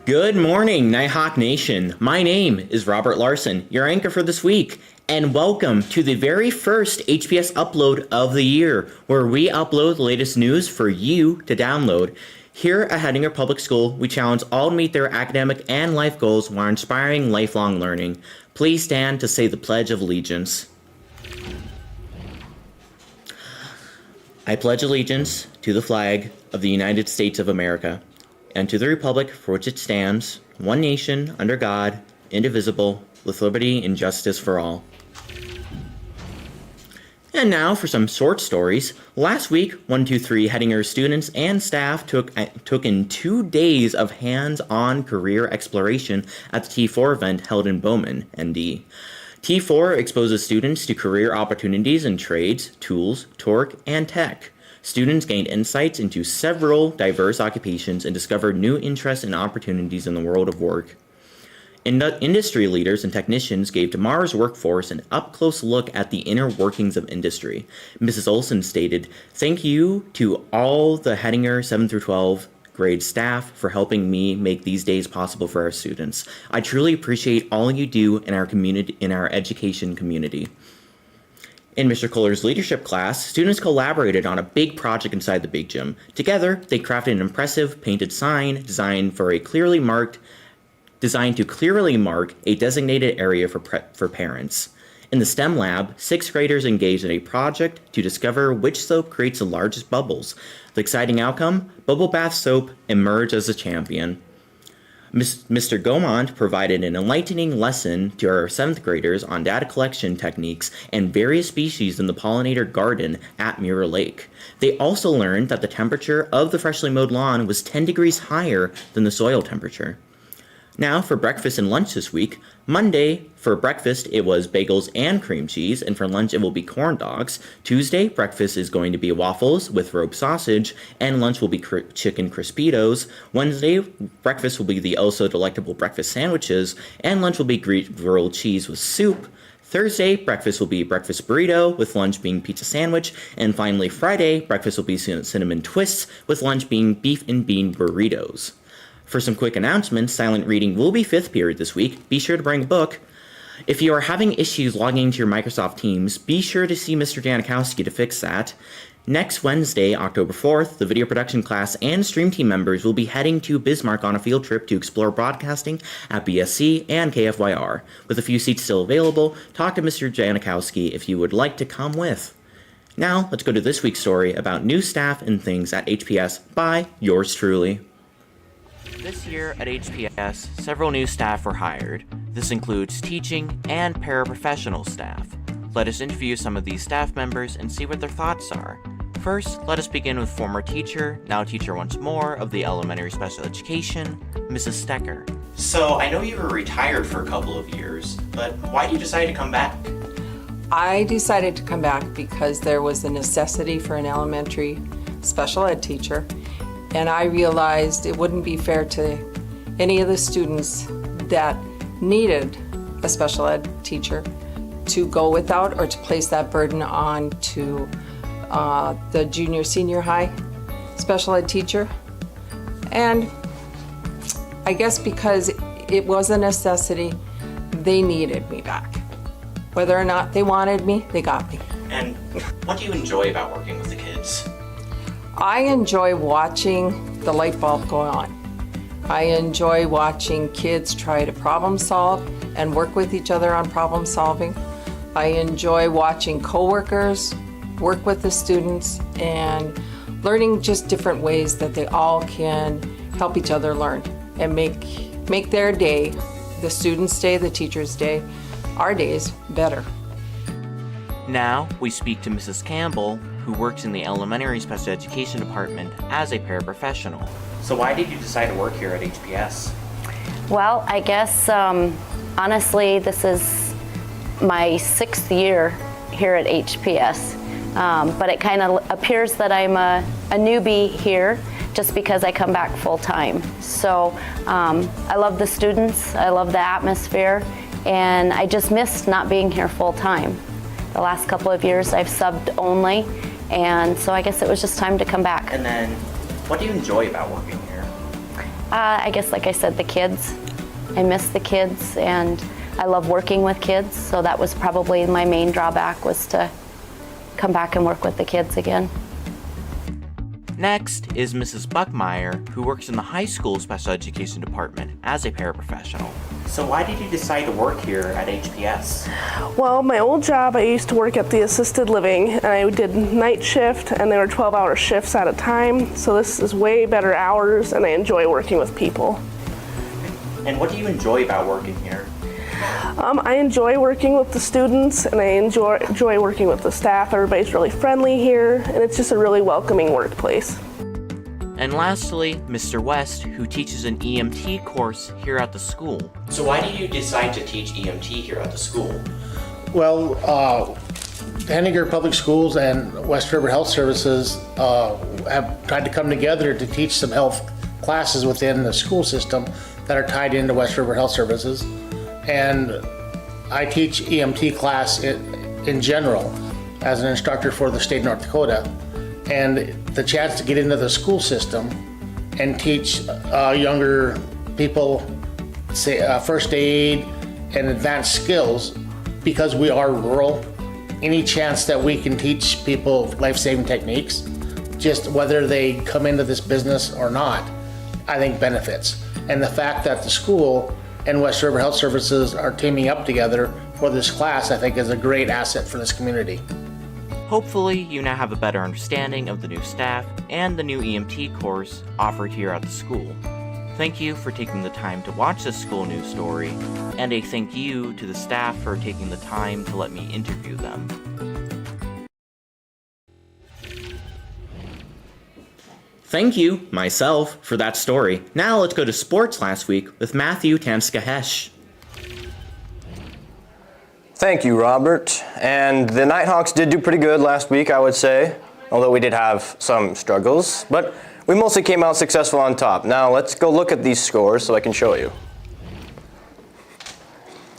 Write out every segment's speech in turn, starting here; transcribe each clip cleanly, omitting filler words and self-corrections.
Good morning, Nighthawk Nation. My name is Robert Larson, your anchor for this week, and welcome to the very first HPS upload of the year, where we upload the latest news for you to download. Here at Hettinger Public School, we challenge all to meet their academic and life goals while inspiring lifelong learning. Please stand to say the Pledge of Allegiance. I pledge allegiance to the flag of the United States of America, and to the republic for which it stands, one nation, under God, indivisible, with liberty and justice for all. And now for some short stories. Last week, 123 Hettinger students and staff took in 2 days of hands-on career exploration at the T4 event held in Bowman, ND. T4 exposes students to career opportunities in trades, tools, torque, and tech. Students gained insights into several diverse occupations and discovered new interests and opportunities in the world of work. Industry leaders and technicians gave tomorrow's workforce an up-close look at the inner workings of industry. Mrs. Olson stated, "Thank you to all the Hettinger 7 through 12 grade staff for helping me make these days possible for our students. I truly appreciate all you do in our community, in our education community." In Mr. Kohler's leadership class, students collaborated on a big project inside the big gym. Together, they crafted an impressive painted sign designed to clearly mark a designated area for parents. In the STEM lab, 6th graders engaged in a project to discover which soap creates the largest bubbles. The exciting outcome? Bubble bath soap emerged as a champion. Mr. Gaumont provided an enlightening lesson to our 7th graders on data collection techniques and various species in the pollinator garden at Mirror Lake. They also learned that the temperature of the freshly mowed lawn was 10 degrees higher than the soil temperature. Now for breakfast and lunch this week. Monday, for breakfast, it was bagels and cream cheese, and for lunch, it will be corn dogs. Tuesday, breakfast is going to be waffles with rope sausage, and lunch will be chicken Crispitos. Wednesday, breakfast will be the also delectable breakfast sandwiches, and lunch will be grilled cheese with soup. Thursday, breakfast will be breakfast burrito, with lunch being pizza sandwich, and finally Friday, breakfast will be cinnamon twists, with lunch being beef and bean burritos. For some quick announcements, silent reading will be 5th period this week. Be sure to bring a book. If you are having issues logging into your Microsoft Teams, be sure to see Mr. Janikowski to fix that. Next Wednesday, October 4th, the video production class and stream team members will be heading to Bismarck on a field trip to explore broadcasting at BSC and KFYR. With a few seats still available, talk to Mr. Janikowski if you would like to come with. Now, let's go to this week's story about new staff and things at HPS by yours truly. This year at HPS, several new staff were hired. This includes teaching and paraprofessional staff. Let us interview some of these staff members and see what their thoughts are. First, let us begin with former teacher, now teacher once more, of the elementary special education, Mrs. Stecker. So, I know you were retired for a couple of years, but why did you decide to come back? I decided to come back because there was a necessity for an elementary special ed teacher. And I realized it wouldn't be fair to any of the students that needed a special ed teacher to go without or to place that burden on to the junior, senior high special ed teacher. And I guess because it was a necessity, they needed me back. Whether or not they wanted me, they got me. And what do you enjoy about working with the kids? I enjoy watching the light bulb go on. I enjoy watching kids try to problem solve and work with each other on problem solving. I enjoy watching coworkers work with the students and learning just different ways that they all can help each other learn and make their day, the students' day, the teacher's day, our days better. Now we speak to Mrs. Campbell, who works in the elementary special education department as a paraprofessional. So why did you decide to work here at HPS? Well, I guess honestly, this is my 6th year here at HPS, but it kind of appears that I'm a newbie here just because I come back full time. So I love the students, I love the atmosphere, and I just missed not being here full time. The last couple of years I've subbed only, and so I guess it was just time to come back. And then, what do you enjoy about working here? I guess, like I said, the kids. I miss the kids, and I love working with kids, so that was probably my main drawback, was to come back and work with the kids again. Next is Mrs. Buckmeyer, who works in the high school special education department as a paraprofessional. So why did you decide to work here at HPS? Well, my old job, I used to work at the assisted living, and I did night shift, and they were 12-hour shifts at a time, so this is way better hours, and I enjoy working with people. And what do you enjoy about working here? I enjoy working with the students, and I enjoy working with the staff. Everybody's really friendly here, and it's just a really welcoming workplace. And lastly, Mr. West, who teaches an EMT course here at the school. So why did you decide to teach EMT here at the school? Well, Hettinger Public Schools and West River Health Services have tried to come together to teach some health classes within the school system that are tied into West River Health Services. And I teach EMT class in general as an instructor for the state of North Dakota. And the chance to get into the school system and teach younger people, say, first aid and advanced skills, because we are rural, any chance that we can teach people life-saving techniques, just whether they come into this business or not, I think benefits. And the fact that the school and West River Health Services are teaming up together for this class, I think, is a great asset for this community. Hopefully, you now have a better understanding of the new staff and the new EMT course offered here at the school. Thank you for taking the time to watch this school news story, and a thank you to the staff for taking the time to let me interview them. Thank you, myself, for that story. Now let's go to sports last week with Matthew Tamskahesh. Thank you, Robert. And the Nighthawks did do pretty good last week, I would say, although we did have some struggles, but we mostly came out successful on top. Now let's go look at these scores so I can show you.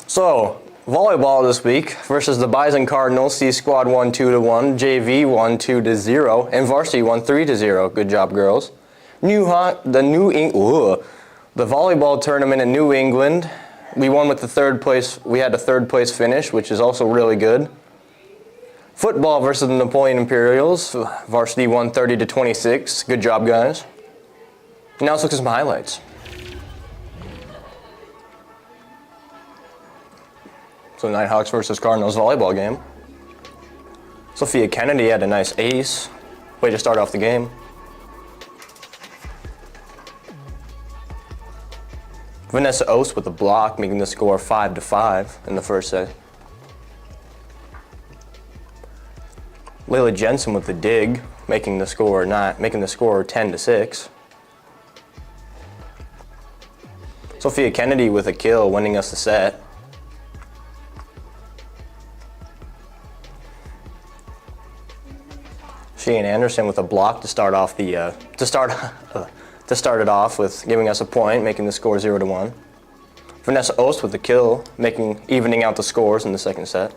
So, volleyball this week versus the Bison Cardinals. C squad won 2-1, JV won 2-0, and varsity won 3-0. Good job, girls. The volleyball tournament in New England. We won with the third place. We had a third place finish, which is also really good. Football versus the Napoleon Imperials. Varsity won 30-26. Good job, guys. Now let's look at some highlights. So Nighthawks versus Cardinals volleyball game. Sophia Kennedy had a nice ace. Way to start off the game. Vanessa Ost with a block, making the score 5-5 in the first set. Layla Jensen with the dig, making the score 10-6. Sophia Kennedy with a kill, winning us the set. Shane Anderson with a block to start off the to start it off with, giving us a point, making the score 0-1. Vanessa Ost with a kill, evening out the scores in the second set.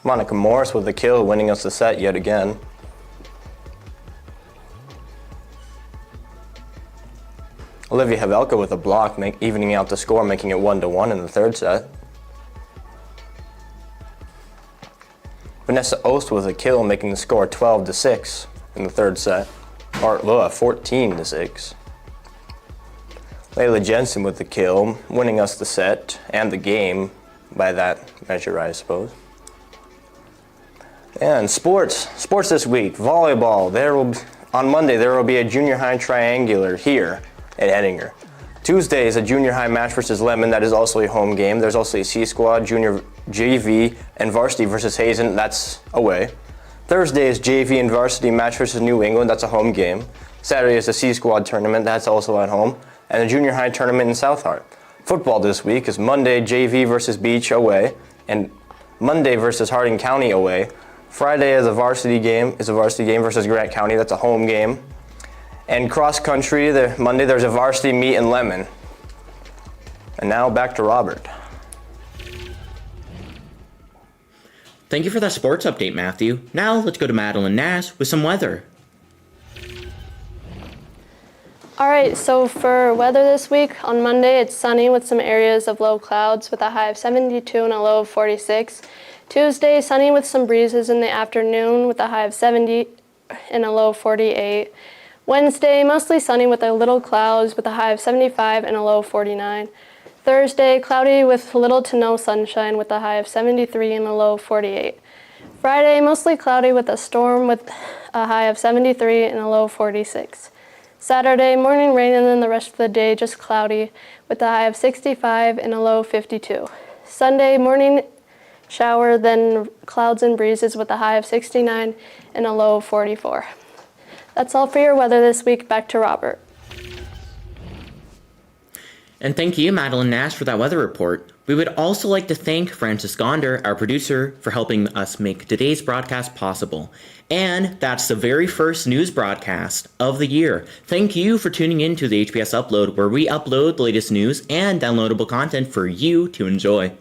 Monica Morris with a kill, winning us the set yet again. Olivia Havelka with a block, evening out the score, making it 1-1 in the third set. Vanessa Ost with a kill, making the score 12-6 in the third set, or 14-6. Layla Jensen with the kill, winning us the set and the game by that measure, I suppose. And sports this week. Volleyball. On Monday there will be a junior high triangular here at Hettinger. Tuesday is a junior high match versus Lemon. That is also a home game. There's also a C squad, junior JV, and varsity versus Hazen. That's away. Thursday is JV and varsity match versus New England. That's a home game. Saturday is a C squad tournament. That's also at home. And a junior high tournament in South Hart. Football this week is Monday JV versus Beach away, and Monday versus Harding County away. Friday is a varsity game versus Grant County. That's a home game. And cross country, Monday there's a varsity meet in Lemon. And now back to Robert. Thank you for that sports update, Matthew. Now let's go to Madeline Nass with some weather. All right, so for weather this week, on Monday it's sunny with some areas of low clouds with a high of 72 and a low of 46. Tuesday, sunny with some breezes in the afternoon with a high of 70 and a low of 48. Wednesday, mostly sunny with a little clouds with a high of 75 and a low of 49. Thursday, cloudy with little to no sunshine with a high of 73 and a low of 48. Friday, mostly cloudy with a storm with a high of 73 and a low of 46. Saturday, morning rain and then the rest of the day just cloudy with a high of 65 and a low of 52. Sunday, morning shower, then clouds and breezes with a high of 69 and a low of 44. That's all for your weather this week. Back to Robert. And thank you, Madeline Nash, for that weather report. We would also like to thank Francis Gonder, our producer, for helping us make today's broadcast possible. And that's the very first news broadcast of the year. Thank you for tuning in to the HPS Upload, where we upload the latest news and downloadable content for you to enjoy.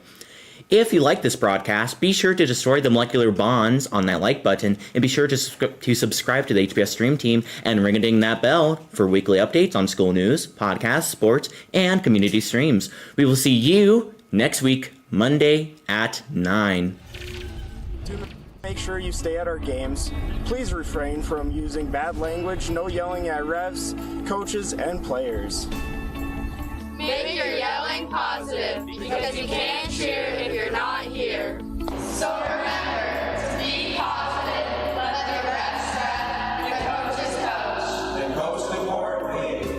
If you like this broadcast, be sure to destroy the molecular bonds on that like button, and be sure to subscribe to the HPS Stream Team and ring-a-ding that bell for weekly updates on school news, podcasts, sports, and community streams. We will see you next week, Monday at 9. Make sure you stay at our games. Please refrain from using bad language, no yelling at refs, coaches, and players. Make your yelling positive, because you can't cheer if you're not